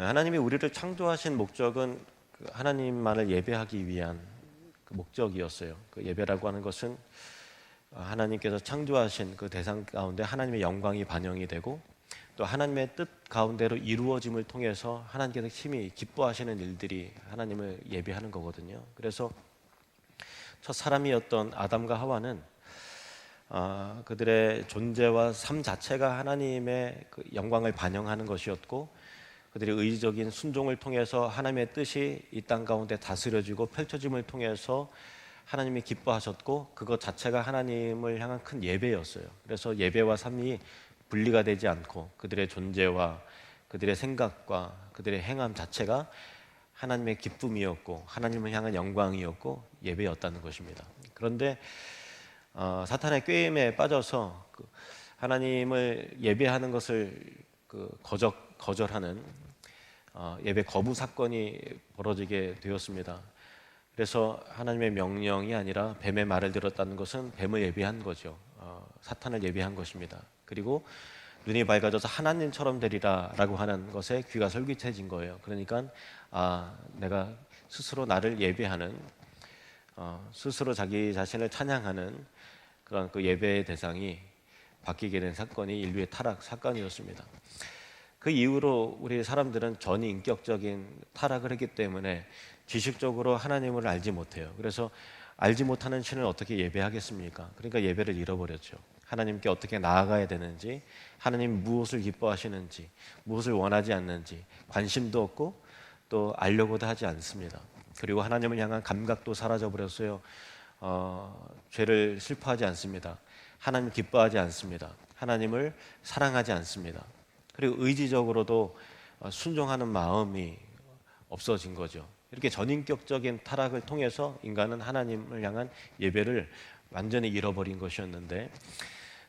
하나님이 우리를 창조하신 목적은 하나님만을 예배하기 위한 그 목적이었어요. 그 예배라고 하는 것은 하나님께서 창조하신 그 대상 가운데 하나님의 영광이 반영이 되고 또 하나님의 뜻 가운데로 이루어짐을 통해서 하나님께서 힘이 기뻐하시는 일들이 하나님을 예배하는 거거든요. 그래서 첫 사람이었던 아담과 하와는 그들의 존재와 삶 자체가 하나님의 그 영광을 반영하는 것이었고, 그들의 의지적인 순종을 통해서 하나님의 뜻이 이 땅 가운데 다스려지고 펼쳐짐을 통해서 하나님이 기뻐하셨고, 그것 자체가 하나님을 향한 큰 예배였어요. 그래서 예배와 삶이 분리가 되지 않고 그들의 존재와 그들의 생각과 그들의 행함 자체가 하나님의 기쁨이었고 하나님을 향한 영광이었고 예배였다는 것입니다. 그런데 사탄의 꾀임에 빠져서 하나님을 예배하는 것을 거절하는 예배 거부 사건이 벌어지게 되었습니다. 그래서 하나님의 명령이 아니라 뱀의 말을 들었다는 것은 뱀을 예배한 거죠. 사탄을 예배한 것입니다. 그리고 눈이 밝아져서 하나님처럼 되리라 라고 하는 것에 귀가 솔깃해진 거예요. 그러니까 내가 스스로 나를 예배하는, 스스로 자기 자신을 찬양하는 그런 그 예배의 대상이 바뀌게 된 사건이 인류의 타락 사건이었습니다. 그 이후로 우리 사람들은 전인격적인 타락을 했기 때문에 지식적으로 하나님을 알지 못해요. 그래서 알지 못하는 신을 어떻게 예배하겠습니까? 그러니까 예배를 잃어버렸죠. 하나님께 어떻게 나아가야 되는지, 하나님 무엇을 기뻐하시는지, 무엇을 원하지 않는지 관심도 없고 또 알려고도 하지 않습니다. 그리고 하나님을 향한 감각도 사라져버렸어요. 죄를 슬퍼하지 않습니다. 하나님 기뻐하지 않습니다. 하나님을 사랑하지 않습니다. 그리고 의지적으로도 순종하는 마음이 없어진 거죠. 이렇게 전인격적인 타락을 통해서 인간은 하나님을 향한 예배를 완전히 잃어버린 것이었는데,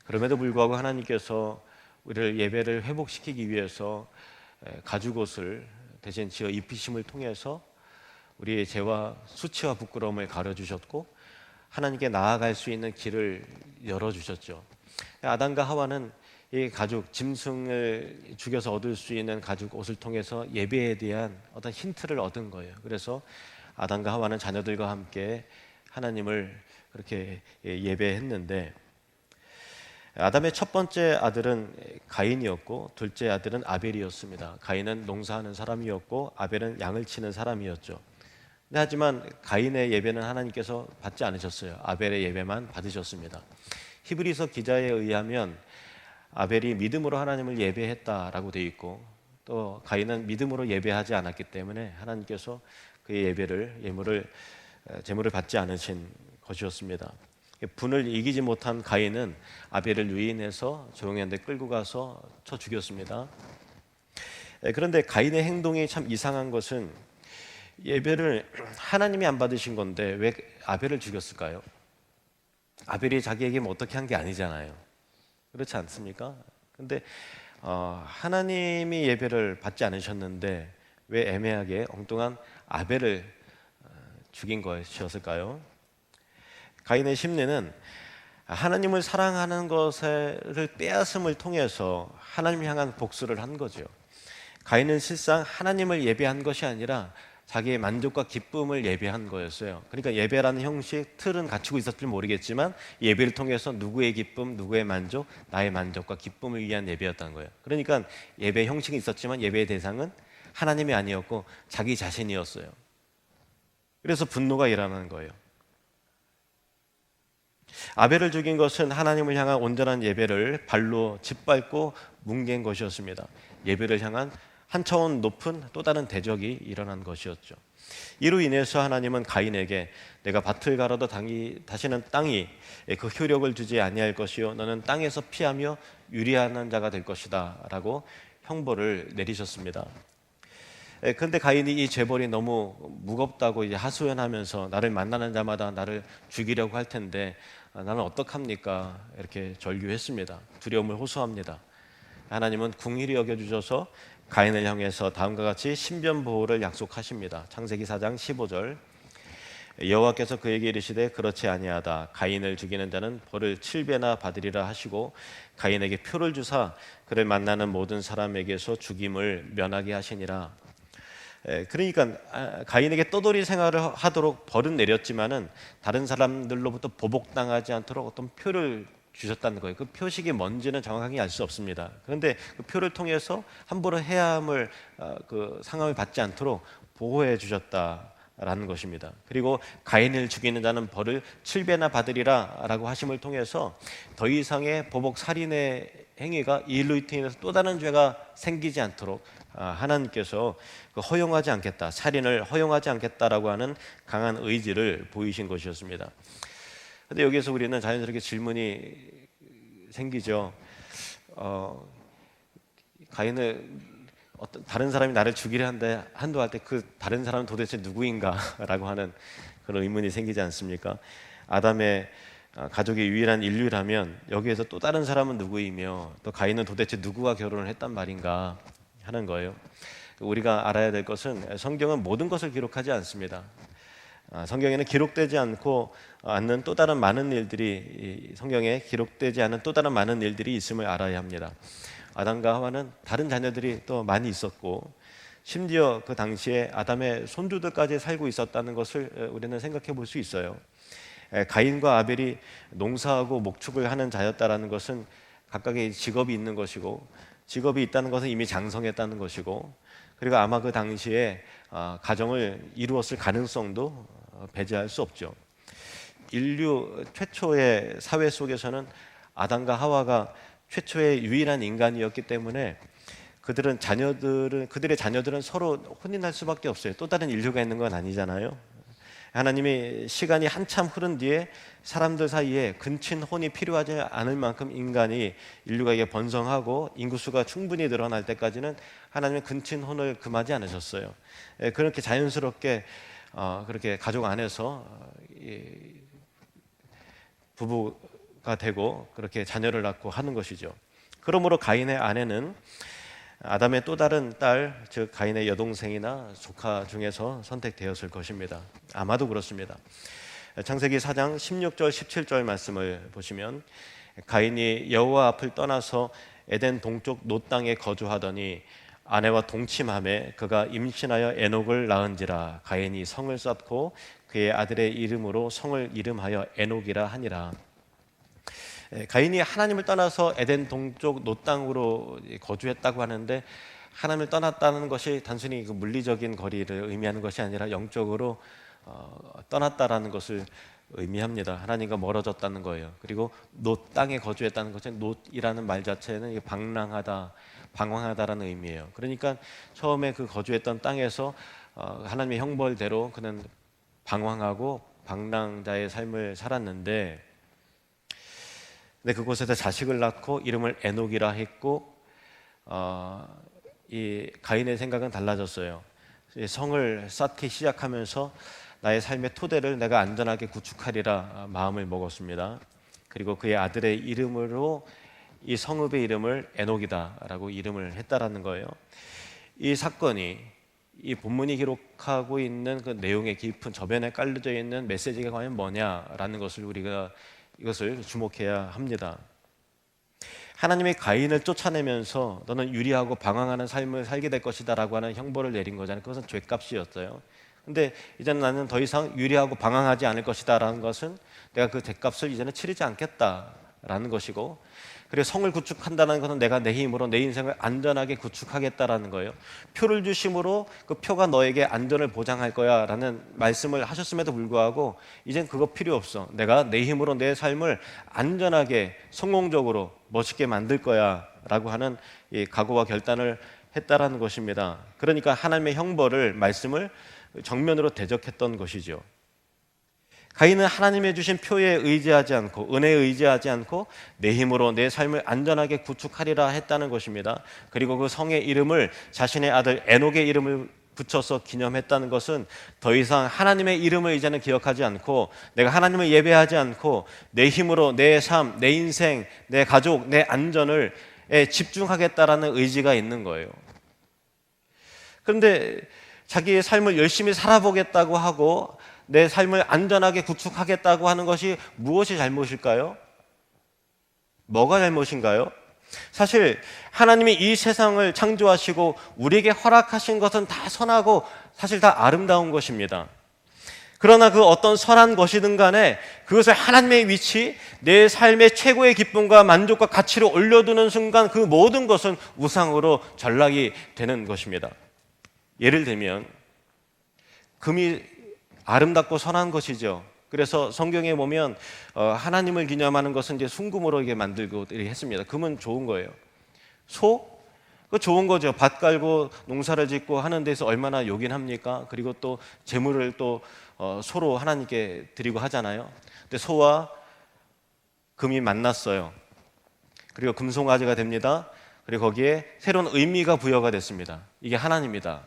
그럼에도 불구하고 하나님께서 우리를 예배를 회복시키기 위해서 가죽옷을 대신 지어 입히심을 통해서 우리의 죄와 수치와 부끄러움을 가려주셨고 하나님께 나아갈 수 있는 길을 열어주셨죠. 아담과 하와는 이 가죽, 짐승을 죽여서 얻을 수 있는 가죽 옷을 통해서 예배에 대한 어떤 힌트를 얻은 거예요. 그래서 아담과 하와는 자녀들과 함께 하나님을 그렇게 예배했는데, 아담의 첫 번째 아들은 가인이었고 둘째 아들은 아벨이었습니다. 가인은 농사하는 사람이었고 아벨은 양을 치는 사람이었죠. 하지만 가인의 예배는 하나님께서 받지 않으셨어요. 아벨의 예배만 받으셨습니다. 히브리서 기자에 의하면 아벨이 믿음으로 하나님을 예배했다라고 되어 있고, 또 가인은 믿음으로 예배하지 않았기 때문에 하나님께서 그의 예배를 제물을 받지 않으신 것이었습니다. 분을 이기지 못한 가인은 아벨을 유인해서 조용한 데 끌고 가서 쳐 죽였습니다. 그런데 가인의 행동이 참 이상한 것은 예배를 하나님이 안 받으신 건데 왜 아벨을 죽였을까요? 아벨이 자기에게 뭐 어떻게 한 게 아니잖아요. 그렇지 않습니까? 근데 하나님이 예배를 받지 않으셨는데 왜 애매하게 엉뚱한 아벨을 죽인 것이었을까요? 가인의 심리는 하나님을 사랑하는 것을 빼앗음을 통해서 하나님을 향한 복수를 한 거죠. 가인은 실상 하나님을 예배한 것이 아니라 자기의 만족과 기쁨을 예배한 거였어요. 그러니까 예배라는 형식, 틀은 갖추고 있었을지 모르겠지만 예배를 통해서 누구의 기쁨, 누구의 만족, 나의 만족과 기쁨을 위한 예배였다는 거예요. 그러니까 예배 형식이 있었지만 예배의 대상은 하나님이 아니었고 자기 자신이었어요. 그래서 분노가 일어나는 거예요. 아벨을 죽인 것은 하나님을 향한 온전한 예배를 발로 짓밟고 뭉갠 것이었습니다. 예배를 향한 한 차원 높은 또 다른 대적이 일어난 것이었죠. 이로 인해서 하나님은 가인에게 내가 밭을 갈아도 다시는 땅이 그 효력을 주지 아니할 것이요 너는 땅에서 피하며 유리하는 자가 될 것이다 라고 형벌을 내리셨습니다. 그런데 가인이 이 죄벌이 너무 무겁다고 이제 하소연하면서 나를 만나는 자마다 나를 죽이려고 할 텐데 나는 어떡합니까? 이렇게 절규했습니다. 두려움을 호소합니다. 하나님은 궁휼히 여겨주셔서 가인을 향해서 다음과 같이 신변 보호를 약속하십니다. 창세기 4장 15절 여호와께서 그에게 이르시되 그렇지 아니하다. 가인을 죽이는 자는 벌을 7배나 받으리라 하시고 가인에게 표를 주사 그를 만나는 모든 사람에게서 죽임을 면하게 하시니라. 그러니까 가인에게 떠돌이 생활을 하도록 벌은 내렸지만은 다른 사람들로부터 보복당하지 않도록 어떤 표를 주셨다는 거예요. 그 표식이 뭔지는 정확하게 알 수 없습니다. 그런데 그 표를 통해서 함부로 해함을 그 상함을 받지 않도록 보호해 주셨다라는 것입니다. 그리고 가인을 죽이는 자는 벌을 7배나 받으리라라고 하심을 통해서 더 이상의 보복 살인의 행위가 이 일로 인해서 또 다른 죄가 생기지 않도록 하나님께서 허용하지 않겠다, 살인을 허용하지 않겠다라고 하는 강한 의지를 보이신 것이었습니다. 그런데 여기서 우리는 자연스럽게 질문이 생기죠. 가인을 다른 사람이 나를 죽이려 한다 할 때 그 다른 사람은 도대체 누구인가라고 하는 그런 의문이 생기지 않습니까? 아담의 가족의 유일한 인류라면 여기에서 또 다른 사람은 누구이며 또 가인은 도대체 누구와 결혼을 했단 말인가 하는 거예요. 우리가 알아야 될 것은 성경은 모든 것을 기록하지 않습니다. 성경에는 기록되지 않는 또 다른 많은 일들이, 성경에 기록되지 않은 또 다른 많은 일들이 있음을 알아야 합니다. 아담과 하와는 다른 자녀들이 또 많이 있었고 심지어 그 당시에 아담의 손주들까지 살고 있었다는 것을 우리는 생각해 볼 수 있어요. 가인과 아벨이 농사하고 목축을 하는 자였다라는 것은 각각의 직업이 있는 것이고, 직업이 있다는 것은 이미 장성했다는 것이고, 그리고 아마 그 당시에 가정을 이루었을 가능성도 배제할 수 없죠. 인류 최초의 사회 속에서는 아담과 하와가 최초의 유일한 인간이었기 때문에 그들의 자녀들은 서로 혼인할 수밖에 없어요. 또 다른 인류가 있는 건 아니잖아요. 하나님이 시간이 한참 흐른 뒤에 사람들 사이에 근친혼이 필요하지 않을 만큼 인류가 이게 번성하고 인구수가 충분히 늘어날 때까지는 하나님은 근친혼을 금하지 않으셨어요. 그렇게 자연스럽게 그렇게 가족 안에서 부부가 되고 그렇게 자녀를 낳고 하는 것이죠. 그러므로 가인의 아내는 아담의 또 다른 딸, 즉 가인의 여동생이나 조카 중에서 선택되었을 것입니다. 아마도 그렇습니다. 창세기 4장 16절 17절 말씀을 보시면 가인이 여호와 앞을 떠나서 에덴 동쪽 놋 땅에 거주하더니 아내와 동침하매 그가 임신하여 에녹을 낳은지라. 가인이 성을 쌓고 그의 아들의 이름으로 성을 이름하여 에녹이라 하니라. 가인이 하나님을 떠나서 에덴 동쪽 놋 땅으로 거주했다고 하는데, 하나님을 떠났다는 것이 단순히 그 물리적인 거리를 의미하는 것이 아니라 영적으로 떠났다라는 것을 의미합니다. 하나님과 멀어졌다는 거예요. 그리고 놋 땅에 거주했다는 것은, 놋이라는 말 자체는 방랑하다, 방황하다라는 의미예요. 그러니까 처음에 그 거주했던 땅에서 하나님의 형벌대로 그는 방황하고 방랑자의 삶을 살았는데, 그곳에서 자식을 낳고 이름을 에녹이라 했고, 이 가인의 생각은 달라졌어요. 성을 쌓기 시작하면서 나의 삶의 토대를 내가 안전하게 구축하리라 마음을 먹었습니다. 그리고 그의 아들의 이름으로 이 성읍의 이름을 에녹이다라고 이름을 했다라는 거예요. 이 사건이, 이 본문이 기록하고 있는 그 내용의 깊은 저변에 깔려져 있는 메시지가 과연 뭐냐라는 것을 우리가 이것을 주목해야 합니다. 하나님이 가인을 쫓아내면서 너는 유리하고 방황하는 삶을 살게 될 것이다 라고 하는 형벌을 내린 거잖아요. 그것은 죄값이었어요. 근데 이제는 나는 더 이상 유리하고 방황하지 않을 것이다 라는 것은 내가 그 죄값을 이제는 치르지 않겠다라는 것이고, 그리고 성을 구축한다는 것은 내가 내 힘으로 내 인생을 안전하게 구축하겠다라는 거예요. 표를 주심으로 그 표가 너에게 안전을 보장할 거야 라는 말씀을 하셨음에도 불구하고 이젠 그거 필요 없어. 내가 내 힘으로 내 삶을 안전하게 성공적으로 멋있게 만들 거야 라고 하는 이 각오와 결단을 했다라는 것입니다. 그러니까 하나님의 형벌을, 말씀을 정면으로 대적했던 것이죠. 가인은 하나님의 주신 표에 의지하지 않고, 은혜에 의지하지 않고 내 힘으로 내 삶을 안전하게 구축하리라 했다는 것입니다. 그리고 그 성의 이름을 자신의 아들 에녹의 이름을 붙여서 기념했다는 것은 더 이상 하나님의 이름을 이제는 기억하지 않고, 내가 하나님을 예배하지 않고 내 힘으로 내 삶, 내 인생, 내 가족, 내 안전을 집중하겠다라는 의지가 있는 거예요. 그런데 자기의 삶을 열심히 살아보겠다고 하고 내 삶을 안전하게 구축하겠다고 하는 것이 무엇이 잘못일까요? 뭐가 잘못인가요? 사실 하나님이 이 세상을 창조하시고 우리에게 허락하신 것은 다 선하고 사실 다 아름다운 것입니다. 그러나 그 어떤 선한 것이든 간에 그것을 하나님의 위치, 내 삶의 최고의 기쁨과 만족과 가치로 올려두는 순간 그 모든 것은 우상으로 전락이 되는 것입니다. 예를 들면 금이 아름답고 선한 것이죠. 그래서 성경에 보면 하나님을 기념하는 것은 이제 순금으로 이게 만들고 했습니다. 금은 좋은 거예요. 소? 그 좋은 거죠. 밭 갈고 농사를 짓고 하는 데서 얼마나 요긴합니까? 그리고 또 재물을 또 소로 하나님께 드리고 하잖아요. 근데 소와 금이 만났어요. 그리고 금송아지가 됩니다. 그리고 거기에 새로운 의미가 부여가 됐습니다. 이게 하나님이다.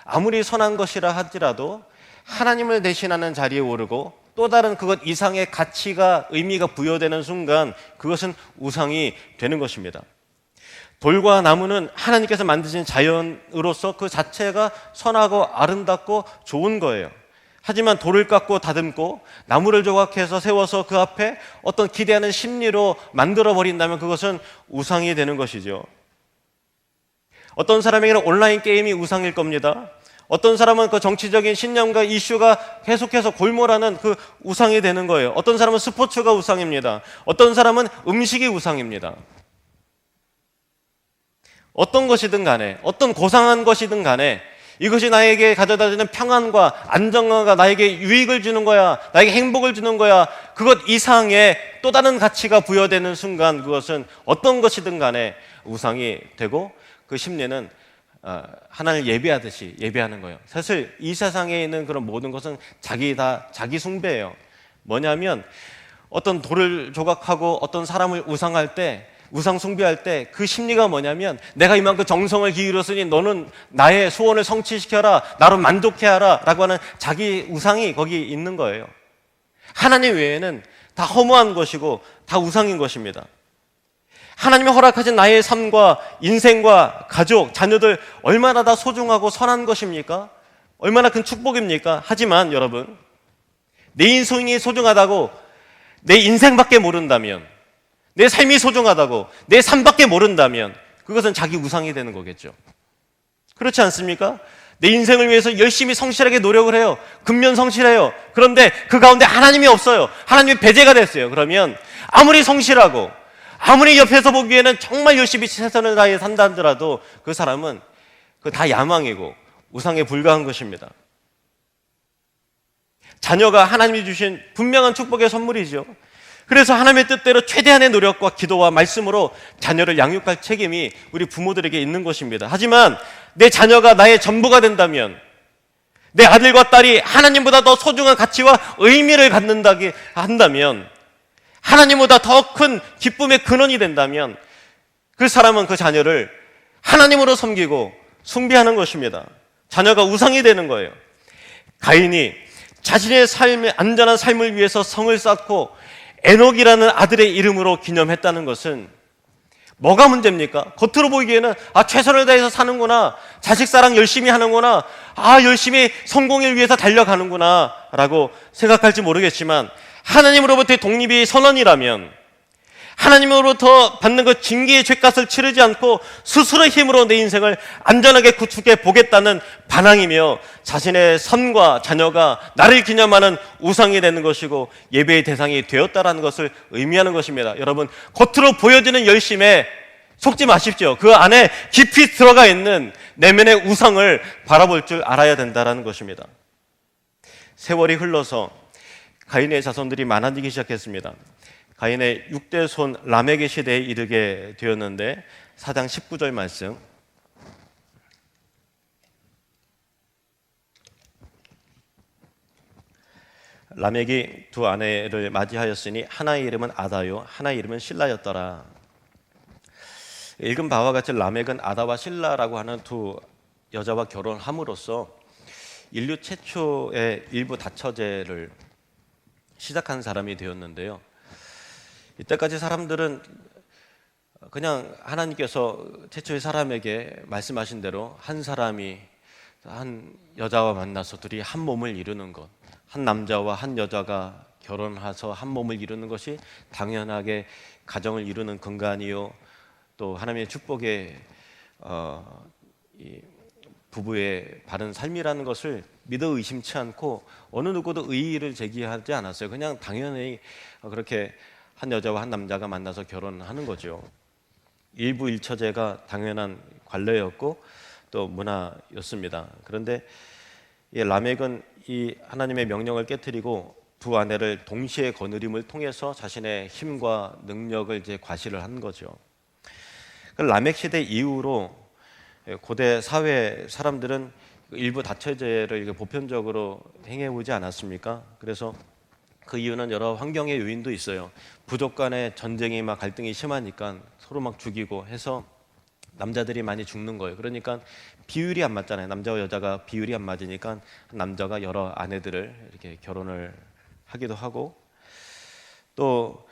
아무리 선한 것이라 할지라도 하나님을 대신하는 자리에 오르고 또 다른 그것 이상의 가치가 의미가 부여되는 순간 그것은 우상이 되는 것입니다. 돌과 나무는 하나님께서 만드신 자연으로서 그 자체가 선하고 아름답고 좋은 거예요. 하지만 돌을 깎고 다듬고 나무를 조각해서 세워서 그 앞에 어떤 기대하는 심리로 만들어 버린다면 그것은 우상이 되는 것이죠. 어떤 사람에게는 온라인 게임이 우상일 겁니다. 어떤 사람은 그 정치적인 신념과 이슈가 계속해서 골몰하는 그 우상이 되는 거예요. 어떤 사람은 스포츠가 우상입니다. 어떤 사람은 음식이 우상입니다. 어떤 것이든 간에, 어떤 고상한 것이든 간에 이것이 나에게 가져다주는 평안과 안정감과 나에게 유익을 주는 거야, 나에게 행복을 주는 거야, 그것 이상의 또 다른 가치가 부여되는 순간 그것은 어떤 것이든 간에 우상이 되고 그 심리는 하나님을 예배하듯이 예배하는 거예요. 사실 이 세상에 있는 그런 모든 것은 자기 숭배예요. 뭐냐면 어떤 돌을 조각하고 어떤 사람을 우상할 때, 우상 숭배할 때 그 심리가 뭐냐면 내가 이만큼 정성을 기울였으니 너는 나의 소원을 성취시켜라, 나로 만족해 하라 라고 하는 자기 우상이 거기 있는 거예요. 하나님 외에는 다 허무한 것이고 다 우상인 것입니다. 하나님이 허락하신 나의 삶과 인생과 가족, 자녀들 얼마나 다 소중하고 선한 것입니까? 얼마나 큰 축복입니까? 하지만 여러분, 내 인생이 소중하다고 내 인생밖에 모른다면, 내 삶이 소중하다고 내 삶밖에 모른다면 그것은 자기 우상이 되는 거겠죠. 그렇지 않습니까? 내 인생을 위해서 열심히 성실하게 노력을 해요. 근면성실해요. 그런데 그 가운데 하나님이 없어요. 하나님이 배제가 됐어요. 그러면 아무리 성실하고 아무리 옆에서 보기에는 정말 열심히 최선을 다해 산다 하더라도 그 사람은 그 다 야망이고 우상에 불과한 것입니다. 자녀가 하나님이 주신 분명한 축복의 선물이죠. 그래서 하나님의 뜻대로 최대한의 노력과 기도와 말씀으로 자녀를 양육할 책임이 우리 부모들에게 있는 것입니다. 하지만 내 자녀가 나의 전부가 된다면, 내 아들과 딸이 하나님보다 더 소중한 가치와 의미를 갖는다고 한다면, 하나님보다 더 큰 기쁨의 근원이 된다면 그 사람은 그 자녀를 하나님으로 섬기고 숭배하는 것입니다. 자녀가 우상이 되는 거예요. 가인이 자신의 삶의 안전한 삶을 위해서 성을 쌓고 에녹이라는 아들의 이름으로 기념했다는 것은 뭐가 문제입니까? 겉으로 보이기에는 최선을 다해서 사는구나, 자식 사랑 열심히 하는구나, 열심히 성공을 위해서 달려가는구나 라고 생각할지 모르겠지만 하나님으로부터의 독립이 선언이라면, 하나님으로부터 받는 그 징계의 죗값을 치르지 않고 스스로의 힘으로 내 인생을 안전하게 구축해 보겠다는 반항이며 자신의 선과 자녀가 나를 기념하는 우상이 되는 것이고 예배의 대상이 되었다라는 것을 의미하는 것입니다. 여러분, 겉으로 보여지는 열심에 속지 마십시오. 그 안에 깊이 들어가 있는 내면의 우상을 바라볼 줄 알아야 된다는 것입니다. 세월이 흘러서 가인의 자손들이 많아지기 시작했습니다. 가인의 6대 손 라멕의 시대에 이르게 되었는데 4장 19절 말씀, 라멕이 두 아내를 맞이하였으니 하나의 이름은 아다요 하나의 이름은 실라였더라. 읽은 바와 같이 라멕은 아다와 실라라고 하는 두 여자와 결혼함으로써 인류 최초의 일부 다처제를 시작한 사람이 되었는데요. 이때까지 사람들은 그냥 하나님께서 최초의 사람에게 말씀하신 대로 한 사람이 한 여자와 만나서 둘이 한 몸을 이루는 것, 한 남자와 한 여자가 결혼해서 한 몸을 이루는 것이 당연하게 가정을 이루는 근간이요, 또 하나님의 축복의 이 부부의 바른 삶이라는 것을 믿어 의심치 않고 어느 누구도 의의를 제기하지 않았어요. 그냥 당연히 그렇게 한 여자와 한 남자가 만나서 결혼하는 거죠. 일부 일처제가 당연한 관례였고 또 문화였습니다. 그런데 이 라멕은 이 하나님의 명령을 깨뜨리고 두 아내를 동시에 거느림을 통해서 자신의 힘과 능력을 이제 과시를 한 거죠. 라멕 시대 이후로 고대 사회 사람들은 일부 다처제를 보편적으로 행해오지 않았습니까? 그래서 그 이유는 여러 환경의 요인도 있어요. 부족 간의 전쟁이 막 갈등이 심하니까 서로 막 죽이고 해서 남자들이 많이 죽는 거예요. 그러니까 비율이 안 맞잖아요. 남자와 여자가 비율이 안 맞으니까 남자가 여러 아내들을 이렇게 결혼을 하기도 하고, 또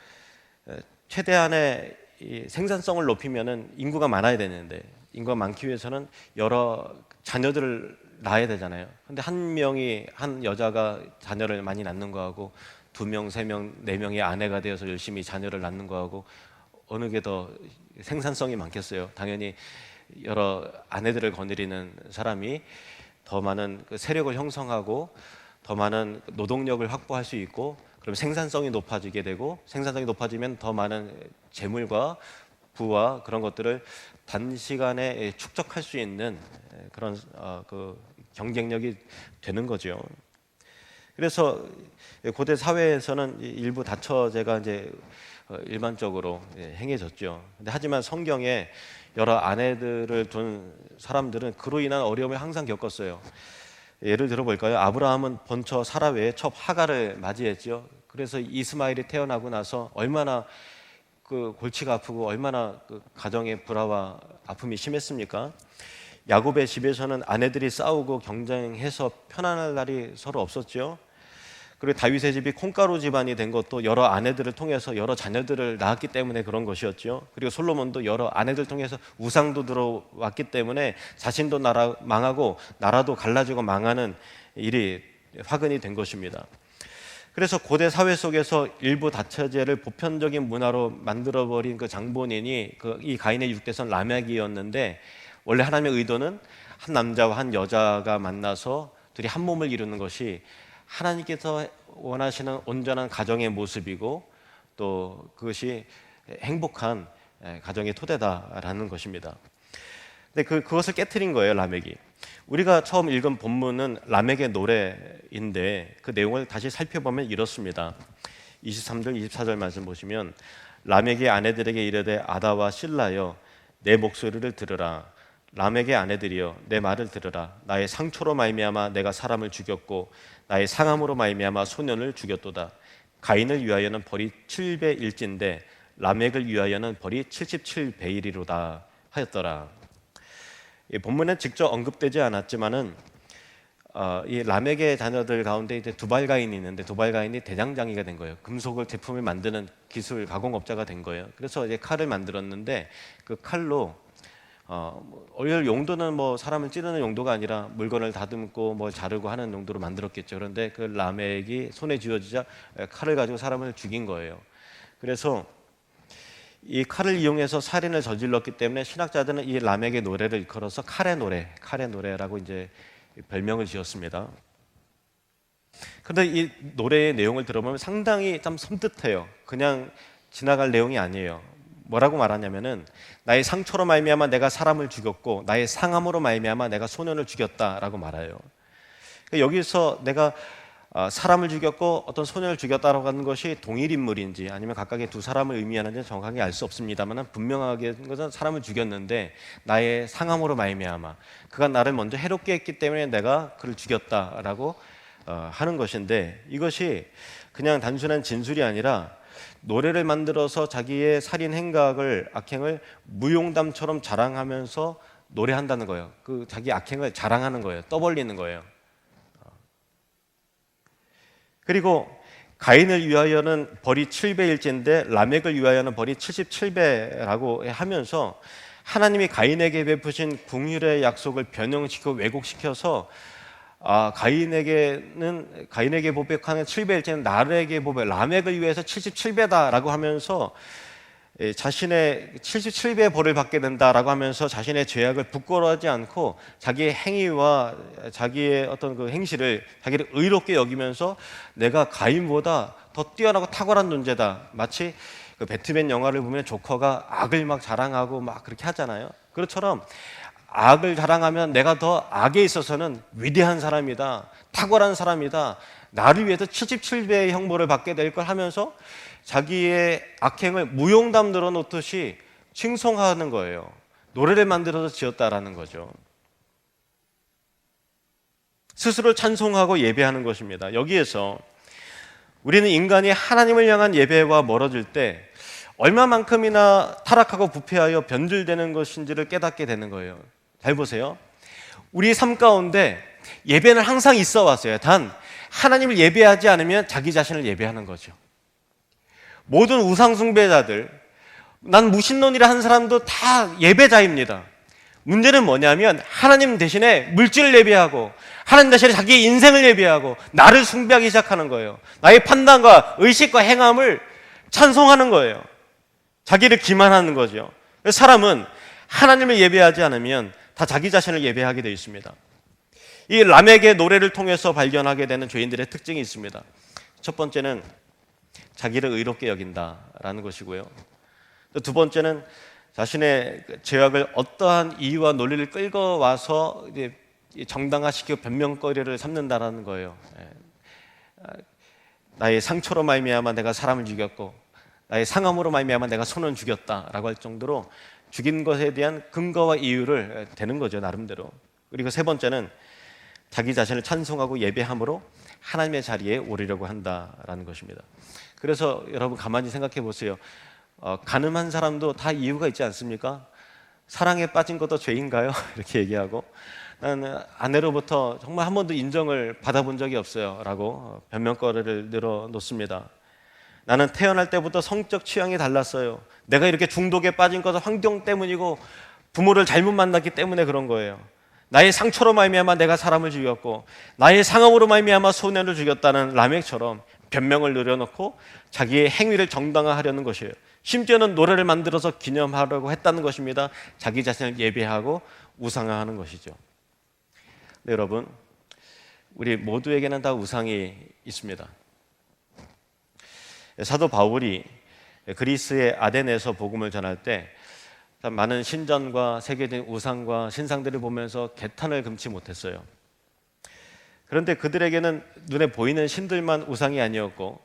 최대한의 이 생산성을 높이면은 인구가 많아야 되는데 인구가 많기 위해서는 여러 자녀들을 낳아야 되잖아요. 근데 한 명이 한 여자가 자녀를 많이 낳는 거하고 두 명, 세 명, 네 명의 아내가 되어서 열심히 자녀를 낳는 거하고 어느 게 더 생산성이 많겠어요? 당연히 여러 아내들을 거느리는 사람이 더 많은 그 세력을 형성하고 더 많은 노동력을 확보할 수 있고, 그럼 생산성이 높아지게 되고, 생산성이 높아지면 더 많은 재물과 부와 그런 것들을 단시간에 축적할 수 있는 그런 그 경쟁력이 되는 거죠. 그래서 고대 사회에서는 일부 다처제가 이제 일반적으로 행해졌죠. 근데 하지만 성경에 여러 아내들을 둔 사람들은 그로 인한 어려움을 항상 겪었어요. 예를 들어 볼까요? 아브라함은 번처 사라 외에 첩 하갈을 맞이했죠. 그래서 이스마엘이 태어나고 나서 얼마나 그 골치가 아프고 얼마나 그 가정의 불화와 아픔이 심했습니까? 야곱의 집에서는 아내들이 싸우고 경쟁해서 편안할 날이 서로 없었죠. 그리고 다윗의 집이 콩가루 집안이 된 것도 여러 아내들을 통해서 여러 자녀들을 낳았기 때문에 그런 것이었죠. 그리고 솔로몬도 여러 아내들 통해서 우상도 들어왔기 때문에 자신도 망하고 나라도 갈라지고 망하는 일이 화근이 된 것입니다. 그래서 고대 사회 속에서 일부 다처제를 보편적인 문화로 만들어버린 그 장본인이 이 가인의 육대선 라멕이었는데, 원래 하나님의 의도는 한 남자와 한 여자가 만나서 둘이 한 몸을 이루는 것이 하나님께서 원하시는 온전한 가정의 모습이고 또 그것이 행복한 가정의 토대다라는 것입니다. 근데 그것을 깨트린 거예요, 라멕이. 우리가 처음 읽은 본문은 라멕의 노래인데 그 내용을 다시 살펴보면 이렇습니다. 23절, 24절 말씀 보시면, 라멕의 아내들에게 이르되 아다와 실라여 내 목소리를 들으라. 라멕의 아내들이여 내 말을 들으라. 나의 상처로 말미암아 내가 사람을 죽였고 나의 상함으로 말미암아 소년을 죽였도다. 가인을 위하여는 벌이 7배일진데 라멕을 위하여는 벌이 77배이리로다 하였더라. 이 본문에 직접 언급되지 않았지만은 이 라멕의 자녀들 가운데 이제 두발가인이 있는데 두발가인이 대장장이가 된 거예요. 금속을 제품을 만드는 기술 가공업자가 된 거예요. 그래서 이제 칼을 만들었는데 그 칼로 원래 용도는 뭐 사람을 찌르는 용도가 아니라 물건을 다듬고 뭘 자르고 하는 용도로 만들었겠죠. 그런데 그 라멕이 손에 쥐어지자 칼을 가지고 사람을 죽인 거예요. 그래서 이 칼을 이용해서 살인을 저질렀기 때문에 신학자들은 이 라멕의 노래를 일컬어서 칼의 노래라고 이제 별명을 지었습니다. 그런데 이 노래의 내용을 들어보면 상당히 좀 섬뜩해요. 그냥 지나갈 내용이 아니에요. 뭐라고 말하냐면은 나의 상처로 말미암아 내가 사람을 죽였고 나의 상함으로 말미암아 내가 소년을 죽였다라고 말해요. 여기서 내가 사람을 죽였고 어떤 소년을 죽였다라고 하는 것이 동일 인물인지 아니면 각각의 두 사람을 의미하는지 정확하게 알 수 없습니다만, 분명하게 것은 사람을 죽였는데 나의 상함으로 말미암아 그가 나를 먼저 해롭게 했기 때문에 내가 그를 죽였다라고 하는 것인데, 이것이 그냥 단순한 진술이 아니라 노래를 만들어서 자기의 살인 행각을 악행을 무용담처럼 자랑하면서 노래한다는 거예요. 그 자기 악행을 자랑하는 거예요. 떠벌리는 거예요. 그리고 가인을 위하여는 벌이 7배일진데 라멕을 위하여는 벌이 77배라고 하면서 하나님이 가인에게 베푸신 긍휼의 약속을 변형시키고 왜곡시켜서 가인에게 보백하는 7배일지는 나에게 보백, 라멕을 위해서 77배다라고 하면서 자신의 77배의 벌을 받게 된다라고 하면서 자신의 죄악을 부끄러워하지 않고 자기의 행위와 자기의 어떤 그 행실을 자기를 의롭게 여기면서 내가 가인보다 더 뛰어나고 탁월한 존재다. 마치 그 배트맨 영화를 보면 조커가 악을 막 자랑하고 막 그렇게 하잖아요. 그것처럼 악을 자랑하면 내가 더 악에 있어서는 위대한 사람이다, 탁월한 사람이다, 나를 위해서 77배의 형벌을 받게 될 걸 하면서 자기의 악행을 무용담 늘어놓듯이 칭송하는 거예요. 노래를 만들어서 지었다라는 거죠. 스스로 찬송하고 예배하는 것입니다. 여기에서 우리는 인간이 하나님을 향한 예배와 멀어질 때 얼마만큼이나 타락하고 부패하여 변질되는 것인지를 깨닫게 되는 거예요. 잘 보세요. 우리 삶 가운데 예배는 항상 있어 왔어요. 단 하나님을 예배하지 않으면 자기 자신을 예배하는 거죠. 모든 우상숭배자들, 난 무신론이라 한 사람도 다 예배자입니다. 문제는 뭐냐면 하나님 대신에 물질을 예배하고 하나님 대신에 자기 인생을 예배하고 나를 숭배하기 시작하는 거예요. 나의 판단과 의식과 행함을 찬송하는 거예요. 자기를 기만하는 거죠. 사람은 하나님을 예배하지 않으면 다 자기 자신을 예배하게 되어 있습니다. 이 라멕의 노래를 통해서 발견하게 되는 죄인들의 특징이 있습니다. 첫 번째는 자기를 의롭게 여긴다라는 것이고요. 또 두 번째는 자신의 죄악을 어떠한 이유와 논리를 끌고 와서 정당화시키고 변명거리를 삼는다라는 거예요. 나의 상처로 말미암아 내가 사람을 죽였고 나의 상함으로 말미암아 내가 손을 죽였다라고 할 정도로 죽인 것에 대한 근거와 이유를 대는 거죠, 나름대로. 그리고 세 번째는 자기 자신을 찬송하고 예배함으로 하나님의 자리에 오르려고 한다라는 것입니다. 그래서 여러분 가만히 생각해 보세요. 가늠한 사람도 다 이유가 있지 않습니까? 사랑에 빠진 것도 죄인가요? 이렇게 얘기하고 나는 아내로부터 정말 한 번도 인정을 받아본 적이 없어요 라고 변명거리를 늘어놓습니다. 나는 태어날 때부터 성적 취향이 달랐어요. 내가 이렇게 중독에 빠진 것은 환경 때문이고 부모를 잘못 만났기 때문에 그런 거예요. 나의 상처로 말미암아 내가 사람을 죽였고 나의 상함으로 말미암아 소년을 죽였다는 라멕처럼 변명을 늘어놓고 자기의 행위를 정당화하려는 것이에요. 심지어는 노래를 만들어서 기념하려고 했다는 것입니다. 자기 자신을 예배하고 우상화하는 것이죠. 네, 여러분, 우리 모두에게는 다 우상이 있습니다. 사도 바울이 그리스의 아덴에서 복음을 전할 때 많은 신전과 세계적인 우상과 신상들을 보면서 개탄을 금치 못했어요. 그런데 그들에게는 눈에 보이는 신들만 우상이 아니었고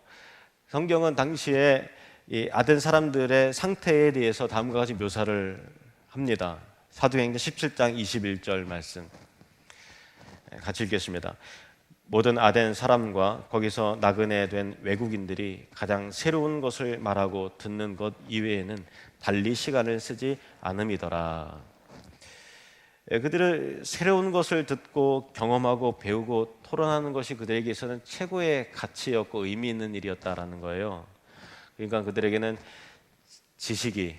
성경은 당시에 이 아덴 사람들의 상태에 대해서 다음과 같이 묘사를 합니다. 사도행전 17장 21절 말씀 같이 읽겠습니다. 모든 아덴 사람과 거기서 나그네 된 외국인들이 가장 새로운 것을 말하고 듣는 것 이외에는 달리 시간을 쓰지 않음이더라. 그들을 새로운 것을 듣고 경험하고 배우고 토론하는 것이 그들에게 있어서는 최고의 가치였고 의미 있는 일이었다라는 거예요. 그러니까 그들에게는 지식이,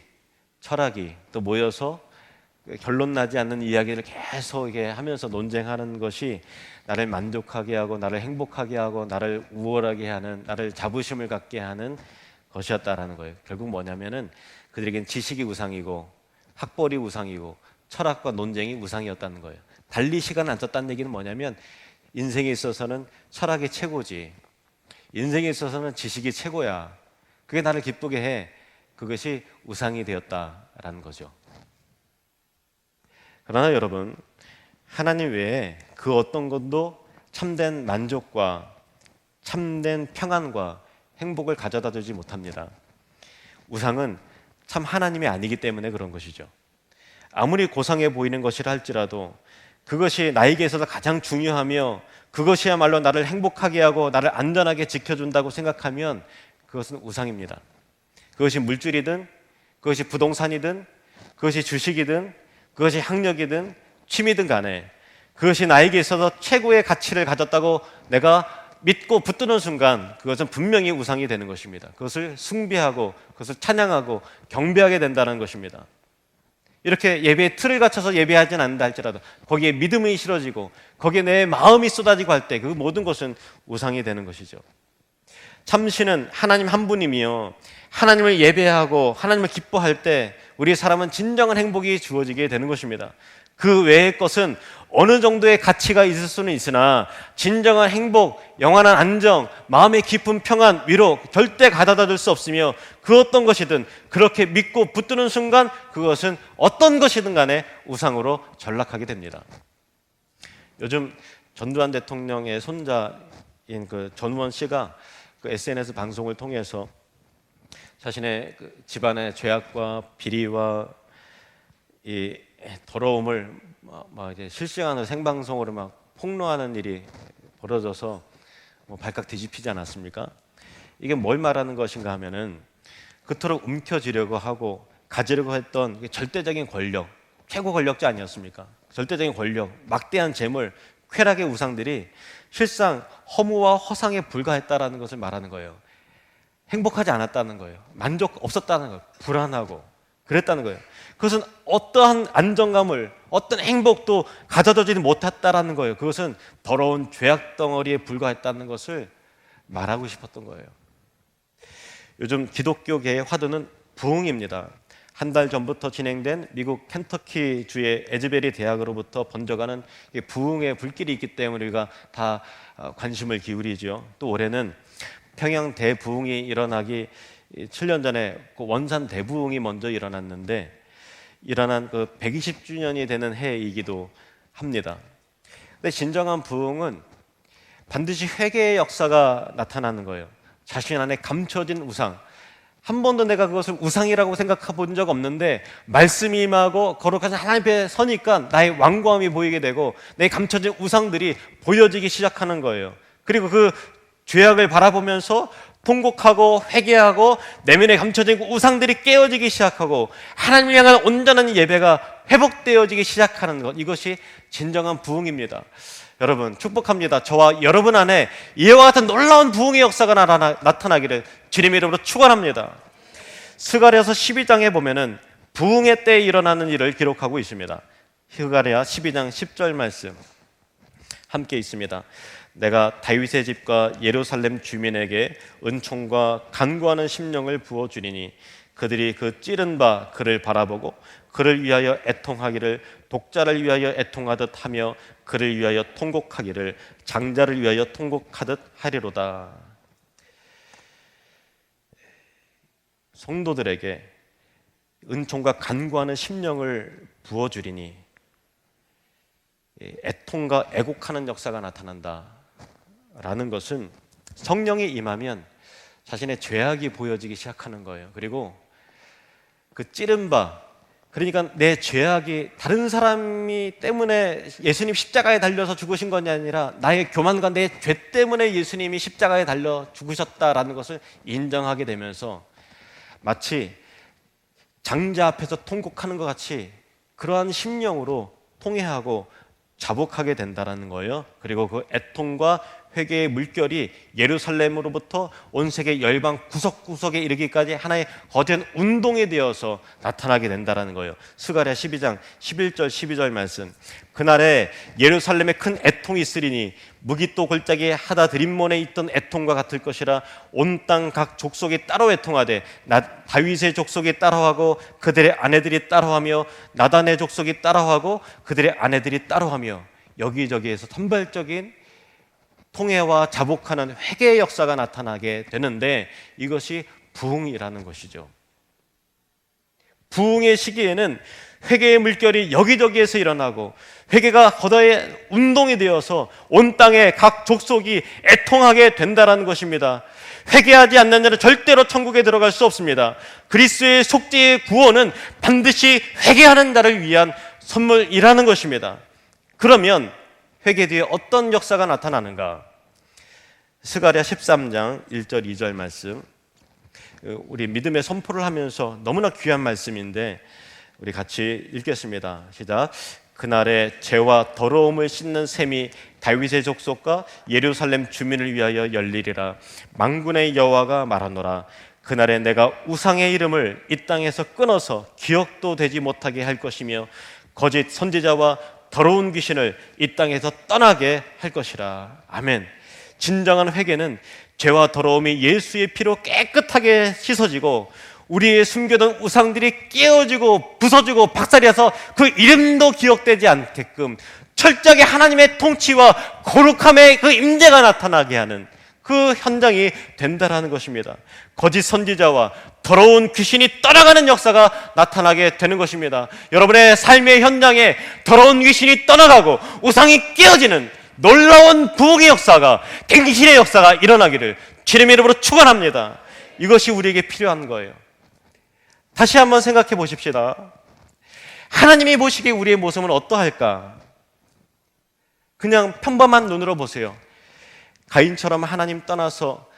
철학이 또 모여서 결론 나지 않는 이야기를 계속 이게 하면서 논쟁하는 것이 나를 만족하게 하고 나를 행복하게 하고 나를 우월하게 하는, 나를 자부심을 갖게 하는 것이었다라는 거예요. 결국 뭐냐면은 그들에게는 지식이 우상이고 학벌이 우상이고 철학과 논쟁이 우상이었다는 거예요. 달리 시간을 안 썼다는 얘기는 뭐냐면 인생에 있어서는 철학이 최고지, 인생에 있어서는 지식이 최고야, 그게 나를 기쁘게 해, 그것이 우상이 되었다라는 거죠. 그러나 여러분, 하나님 외에 그 어떤 것도 참된 만족과 참된 평안과 행복을 가져다 주지 못합니다. 우상은 참 하나님이 아니기 때문에 그런 것이죠. 아무리 고상해 보이는 것이라 할지라도 그것이 나에게 있어서 가장 중요하며 그것이야말로 나를 행복하게 하고 나를 안전하게 지켜준다고 생각하면 그것은 우상입니다. 그것이 물질이든 그것이 부동산이든 그것이 주식이든 그것이 학력이든 취미든 간에 그것이 나에게 있어서 최고의 가치를 가졌다고 내가 믿고 붙드는 순간 그것은 분명히 우상이 되는 것입니다. 그것을 숭배하고 그것을 찬양하고 경배하게 된다는 것입니다. 이렇게 예배의 틀을 갖춰서 예배하진 않는다 할지라도 거기에 믿음이 실어지고 거기에 내 마음이 쏟아지고 할 때 그 모든 것은 우상이 되는 것이죠. 참신은 하나님 한 분이며 하나님을 예배하고 하나님을 기뻐할 때 우리 사람은 진정한 행복이 주어지게 되는 것입니다. 그 외의 것은 어느 정도의 가치가 있을 수는 있으나 진정한 행복, 영원한 안정, 마음의 깊은 평안, 위로 절대 가져다 줄 수 없으며 그 어떤 것이든 그렇게 믿고 붙드는 순간 그것은 어떤 것이든 간에 우상으로 전락하게 됩니다. 요즘 전두환 대통령의 손자인 그 전우원 씨가 그 SNS 방송을 통해서 자신의 그 집안의 죄악과 비리와 이 더러움을 막 이제 실시간으로 생방송으로 막 폭로하는 일이 벌어져서 발칵 뒤집히지 않았습니까? 이게 뭘 말하는 것인가 하면은 그토록 움켜쥐려고 하고 가지려고 했던 절대적인 권력, 최고 권력자 아니었습니까? 절대적인 권력, 막대한 재물, 쾌락의 우상들이 실상 허무와 허상에 불과했다라는 것을 말하는 거예요. 행복하지 않았다는 거예요. 만족 없었다는 거예요. 불안하고 그랬다는 거예요. 그것은 어떠한 안정감을, 어떤 행복도 가져다주지 못했다라는 거예요. 그것은 더러운 죄악 덩어리에 불과했다는 것을 말하고 싶었던 거예요. 요즘 기독교계의 화두는 부흥입니다. 한 달 전부터 진행된 미국 켄터키 주의 에즈베리 대학으로부터 번져가는 부흥의 불길이 있기 때문에 우리가 다 관심을 기울이죠. 또 올해는 평양 대부흥이 일어나기 7년 전에 그 원산 대부흥이 먼저 일어났는데 일어난 그 120주년이 되는 해이기도 합니다. 근데 진정한 부흥은 반드시 회개의 역사가 나타나는 거예요. 자신 안에 감춰진 우상, 한 번도 내가 그것을 우상이라고 생각해 본 적 없는데 말씀이 임하고 거룩하신 하나님 앞에 서니까 나의 완고함이 보이게 되고 내 감춰진 우상들이 보여지기 시작하는 거예요. 그리고 그 죄악을 바라보면서 통곡하고 회개하고 내면에 감춰진 우상들이 깨어지기 시작하고 하나님을 향한 온전한 예배가 회복되어지기 시작하는 것, 이것이 진정한 부흥입니다. 여러분 축복합니다. 저와 여러분 안에 이와 같은 놀라운 부흥의 역사가 나타나기를 주님의 이름으로 축원합니다. 스가랴서 12장에 보면은 부흥의 때에 일어나는 일을 기록하고 있습니다. 스가랴 12장 10절 말씀 함께 있습니다. 내가 다윗의 집과 예루살렘 주민에게 은총과 간구하는 심령을 부어주리니 그들이 그 찌른 바 그를 바라보고 그를 위하여 애통하기를 독자를 위하여 애통하듯 하며 그를 위하여 통곡하기를 장자를 위하여 통곡하듯 하리로다. 성도들에게 은총과 간구하는 심령을 부어주리니 애통과 애곡하는 역사가 나타난다라는 것은 성령이 임하면 자신의 죄악이 보여지기 시작하는 거예요. 그리고 그 찌른 바, 그러니까 내 죄악이 다른 사람이 때문에 예수님 십자가에 달려서 죽으신 것이 아니라 나의 교만과 내 죄 때문에 예수님이 십자가에 달려 죽으셨다라는 것을 인정하게 되면서 마치 장자 앞에서 통곡하는 것 같이 그러한 심령으로 통회하고 자복하게 된다는 거예요. 그리고 그 애통과 회개의 물결이 예루살렘으로부터 온 세계 열방 구석구석에 이르기까지 하나의 거대한 운동이 되어서 나타나게 된다는 거예요. 스가랴 12장 11절 12절 말씀. 그날에 예루살렘에 큰 애통이 있으리니 무기또 골짜기 하다 드림몬에 있던 애통과 같을 것이라. 온 땅 각 족속이 따로 애통하되 다윗의 족속이 따라하고 그들의 아내들이 따라하며 나단의 족속이 따라하고 그들의 아내들이 따라하며. 여기저기에서 선발적인 통회와 자복하는 회개의 역사가 나타나게 되는데 이것이 부흥이라는 것이죠. 부흥의 시기에는 회개의 물결이 여기저기에서 일어나고 회개가 거대한 운동이 되어서 온 땅의 각 족속이 애통하게 된다는 것입니다. 회개하지 않는 자는 절대로 천국에 들어갈 수 없습니다. 그리스도의 속죄의 구원은 반드시 회개하는 자를 위한 선물이라는 것입니다. 그러면 회개 뒤에 어떤 역사가 나타나는가? 스가랴 13장 1절 2절 말씀, 우리 믿음의 선포를 하면서 너무나 귀한 말씀인데 우리 같이 읽겠습니다. 시작. 그날에 죄와 더러움을 씻는 셈이 다윗의 족속과 예루살렘 주민을 위하여 열리리라. 만군의 여호와가 말하노라. 그날에 내가 우상의 이름을 이 땅에서 끊어서 기억도 되지 못하게 할 것이며 거짓 선지자와 더러운 귀신을 이 땅에서 떠나게 할 것이라. 아멘. 진정한 회개는 죄와 더러움이 예수의 피로 깨끗하게 씻어지고 우리의 숨겨둔 우상들이 깨어지고 부서지고 박살이어서 그 이름도 기억되지 않게끔 철저하게 하나님의 통치와 거룩함의 그 임재가 나타나게 하는 그 현장이 된다라는 것입니다. 거짓 선지자와 더러운 귀신이 떠나가는 역사가 나타나게 되는 것입니다. 여러분의 삶의 현장에 더러운 귀신이 떠나가고 우상이 깨어지는 놀라운 부흥의 역사가, 갱신의 역사가 일어나기를 주님의 이름으로 축원합니다. 이것이 우리에게 필요한 거예요. 다시 한번 생각해 보십시다. 하나님이 보시기에 우리의 모습은 어떠할까? 그냥 평범한 눈으로 보세요. 가인처럼 하나님 떠나서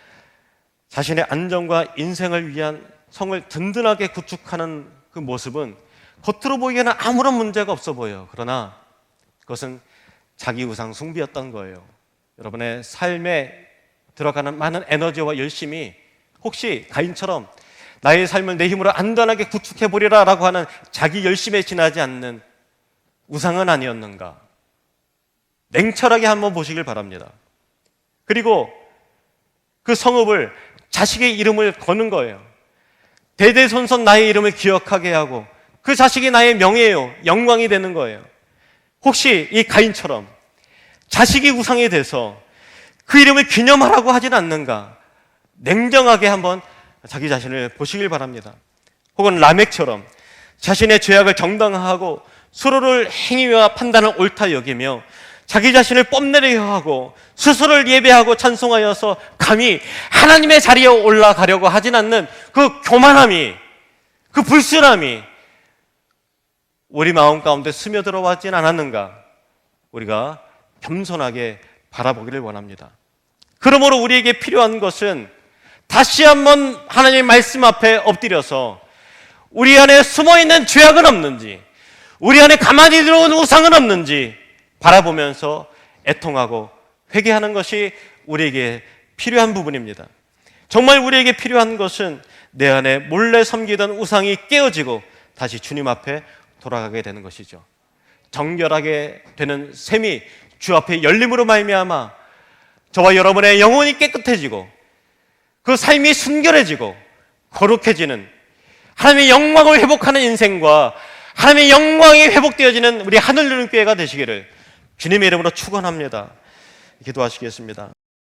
자신의 안정과 인생을 위한 성을 든든하게 구축하는 그 모습은 겉으로 보기에는 아무런 문제가 없어 보여요. 그러나 그것은 자기 우상 숭배였던 거예요. 여러분의 삶에 들어가는 많은 에너지와 열심이 혹시 가인처럼 나의 삶을 내 힘으로 안전하게 구축해 보리라 라고 하는 자기 열심에 지나지 않는 우상은 아니었는가? 냉철하게 한번 보시길 바랍니다. 그리고 그 성읍을 자식의 이름을 거는 거예요. 대대손손 나의 이름을 기억하게 하고 그 자식이 나의 명예요, 영광이 되는 거예요. 혹시 이 가인처럼 자식이 우상이 돼서 그 이름을 기념하라고 하진 않는가? 냉정하게 한번 자기 자신을 보시길 바랍니다. 혹은 라멕처럼 자신의 죄악을 정당화하고 서로를 행위와 판단을 옳다 여기며 자기 자신을 뽐내려 하고 스스로를 예배하고 찬송하여서 감히 하나님의 자리에 올라가려고 하진 않는 그 교만함이, 그 불순함이 우리 마음 가운데 스며들어왔진 않았는가? 우리가 겸손하게 바라보기를 원합니다. 그러므로 우리에게 필요한 것은 다시 한번 하나님의 말씀 앞에 엎드려서 우리 안에 숨어있는 죄악은 없는지, 우리 안에 가만히 들어온 우상은 없는지 바라보면서 애통하고 회개하는 것이 우리에게 필요한 부분입니다. 정말 우리에게 필요한 것은 내 안에 몰래 섬기던 우상이 깨어지고 다시 주님 앞에 돌아가게 되는 것이죠. 정결하게 되는 셈이 주 앞에 열림으로 말미암아 저와 여러분의 영혼이 깨끗해지고 그 삶이 순결해지고 거룩해지는 하나님의 영광을 회복하는 인생과 하나님의 영광이 회복되어지는 우리 하늘누는 교회가 되시기를 주님의 이름으로 축원합니다. 기도하시겠습니다.